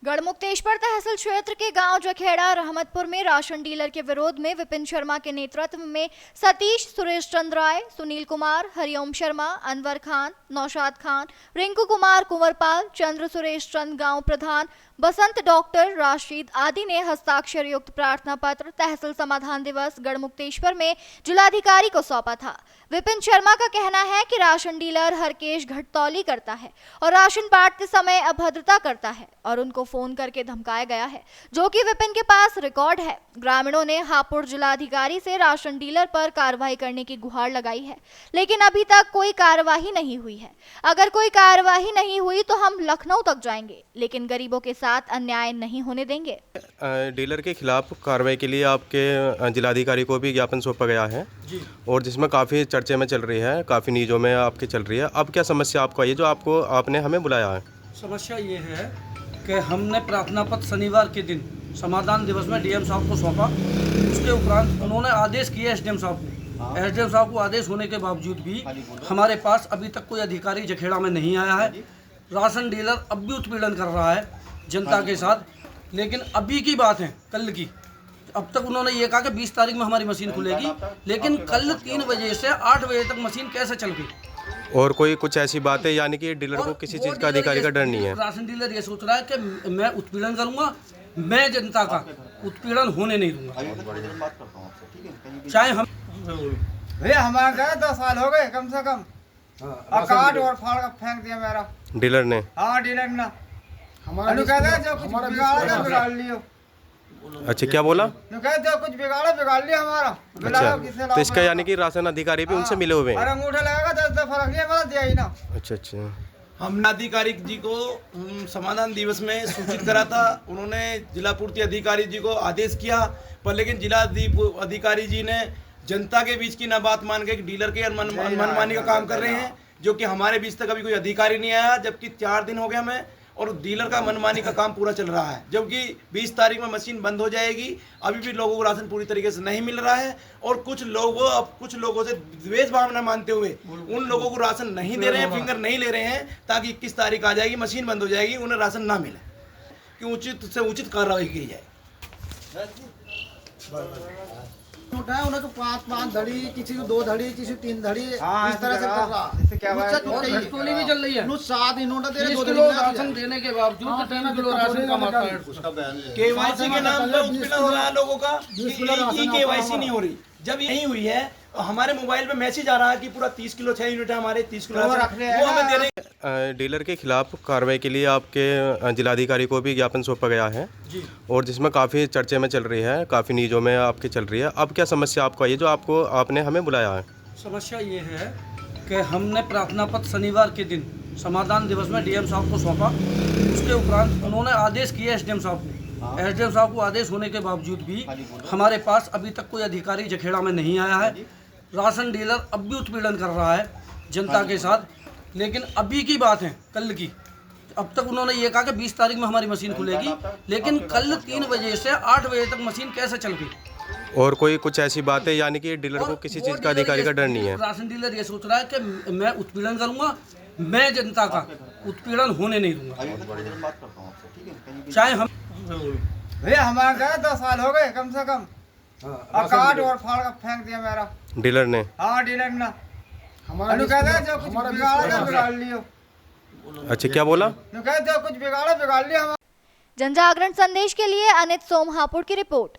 गढ़मुक्तेश्वर तहसील क्षेत्र के गांव जखेड़ा रहमतपुर में राशन डीलर के विरोध में विपिन शर्मा के नेतृत्व में सतीश सुरेश चंद्र राय, सुनील कुमार, हरिओम शर्मा, अनवर खान, नौशाद खान, रिंकू कुमार, कुंवरपाल, चंद्र सुरेश चंद, गांव प्रधान बसंत, डॉक्टर राशिद आदि ने हस्ताक्षर युक्त प्रार्थना पत्र तहसील समाधान दिवस गढ़मुक्तेश्वर में जिलाधिकारी को सौंपा था। विपिन शर्मा का कहना है कि राशन डीलर हरकेश घटतौली करता है और राशन बांटते समय अभद्रता करता है और उनको फोन करके धमकाया गया है, जो कि विपिन के पास रिकॉर्ड है। ग्रामीणों ने हापुड़ जिलाधिकारी से राशन डीलर पर कार्रवाई करने की गुहार लगाई है, लेकिन अभी तक कोई कार्रवाई नहीं हुई है। अगर कोई कार्रवाई नहीं हुई तो हम लखनऊ तक जाएंगे, लेकिन गरीबों के साथ अन्याय नहीं होने देंगे। डीलर के खिलाफ कार्रवाई के लिए आपके जिलाधिकारी को भी ज्ञापन सौंपा गया है जी। और जिसमें काफ़ी चर्चे में चल रही है, काफ़ी न्यूज़ों में आपकी चल रही है। अब क्या समस्या आपको आई है जो आपने हमें बुलाया है? समस्या ये है कि हमने प्रार्थना पत्र शनिवार के दिन समाधान दिवस में डीएम साहब को सौंपा। उसके उपरांत उन्होंने आदेश किए एसडीएम साहब को। एसडीएम साहब को आदेश होने के बावजूद भी हमारे पास अभी तक कोई अधिकारी जखेड़ा में नहीं आया है। राशन डीलर अब भी उत्पीड़न कर रहा है जनता के साथ। लेकिन अभी की बात है, कल की, अब तक उन्होंने ये कहा कि 20 तारीख में हमारी मशीन खुलेगी, लेकिन कल 3 बजे से 8 बजे तक मशीन कैसे चल गई? और कोई कुछ ऐसी बात है यानी कि डीलर को किसी चीज़ का अधिकारी का डर नहीं है? राशन डीलर ये सोच रहा है कि मैं उत्पीड़न करूंगा, मैं जनता का उत्पीड़न होने नहीं दूंगा। चाहे हम भैया हमारे गए 2 साल हो गए कम से कम, काट और फाड़ का फेंक दिया मेरा डीलर ने। हाँ डीलर ने हमारा जो कुछ बिगाड़ लियो। अच्छा, क्या बोला? जो कुछ बिगाड़ लिया हमारा। अच्छा, तो इसका यानी कि राशन अधिकारी भी उनसे मिले हुए हैं? अरे अंगूठा लगेगा 10 फर्क नहीं हमारा दिया ही ना। अच्छा अच्छा। हमने अधिकारी जी को समाधान दिवस में सूचित करा था। उन्होंने जिला पूर्ति अधिकारी जी को आदेश किया, पर लेकिन जिला अधिकारी जी ने जनता के बीच की ना बात मान के डीलर के मनमानी का काम कर रहे हैं, जो कि हमारे बीच तक अभी कोई अधिकारी नहीं आया, जबकि 4 दिन हो गए हमें, और डीलर का मनमानी का काम पूरा चल रहा है। जबकि 20 तारीख में मशीन बंद हो जाएगी, अभी भी लोगों को राशन पूरी तरीके से नहीं मिल रहा है। और कुछ लोगों से द्वेष भावना मानते हुए उन लोगों को राशन नहीं दे रहे हैं, फिंगर नहीं ले रहे हैं, ताकि 21 तारीख आ जाएगी, मशीन बंद हो जाएगी, उन्हें राशन ना मिले, कि उचित से उचित कार्रवाई की जाए। उन्हें तो 5 धड़ी, किसी को 2 धड़ी, किसी को 3 धड़ी, इस तरह से कर रहा। घटतौली भी चल रही है। 7 इन्होंने दे रहे, 2 किलो राशन देने के बावजूद 3 किलो राशन का मात्रा है। केवाईसी के नाम पर उत्पीड़न हो रहा है लोगों का। केवाईसी नहीं हो रही, जब यही हुई है हमारे मोबाइल पे मैसेज आ रहा है कि पूरा 30 किलो 6 यूनिट है, हमारे 30 किलो वो हमें दे रहे हैं। डीलर के खिलाफ कार्रवाई के लिए आपके जिलाधिकारी को भी ज्ञापन सौंपा गया है जी। और जिसमें काफ़ी चर्चे में चल रही है, काफ़ी न्यूज़ों में आपकी चल रही है। अब क्या समस्या आपको आई है जो आपने हमें बुलाया है? समस्या ये है कि हमने प्रार्थना पत्र शनिवार के दिन समाधान दिवस में डीएम साहब को सौंपा। उसके उपरांत उन्होंने आदेश किए एसडीएम साहब को। एसडीएम साहब को आदेश होने के बावजूद भी हमारे पास अभी तक कोई अधिकारी जखेड़ा में नहीं आया है। राशन डीलर अब भी उत्पीड़न कर रहा है जनता के साथ। लेकिन अभी की बात है, कल की, अब तक उन्होंने ये कहा कि 20 तारीख में हमारी मशीन खुलेगी, लेकिन कल 3 बजे से 8 बजे तक मशीन कैसे चल गई? और कोई कुछ ऐसी बात है यानी कि डीलर को किसी चीज़ का अधिकारी का डर नहीं है? राशन डीलर ये सोच रहा है कि मैं उत्पीड़न करूंगा, मैं जनता का उत्पीड़न होने नहीं दूंगा। चाहे हम भैया हमारे गए 2 साल हो गए कम से कम, काट और फाड़ का फेंक दिया मेरा डीलर ने। हाँ डीलर ने जो कुछ बिगाड़ लियो। अच्छा, क्या बोला? जो कुछ बिगाड़ लिया। जनजागरण संदेश के लिए अनित सोम हापुड़ की रिपोर्ट।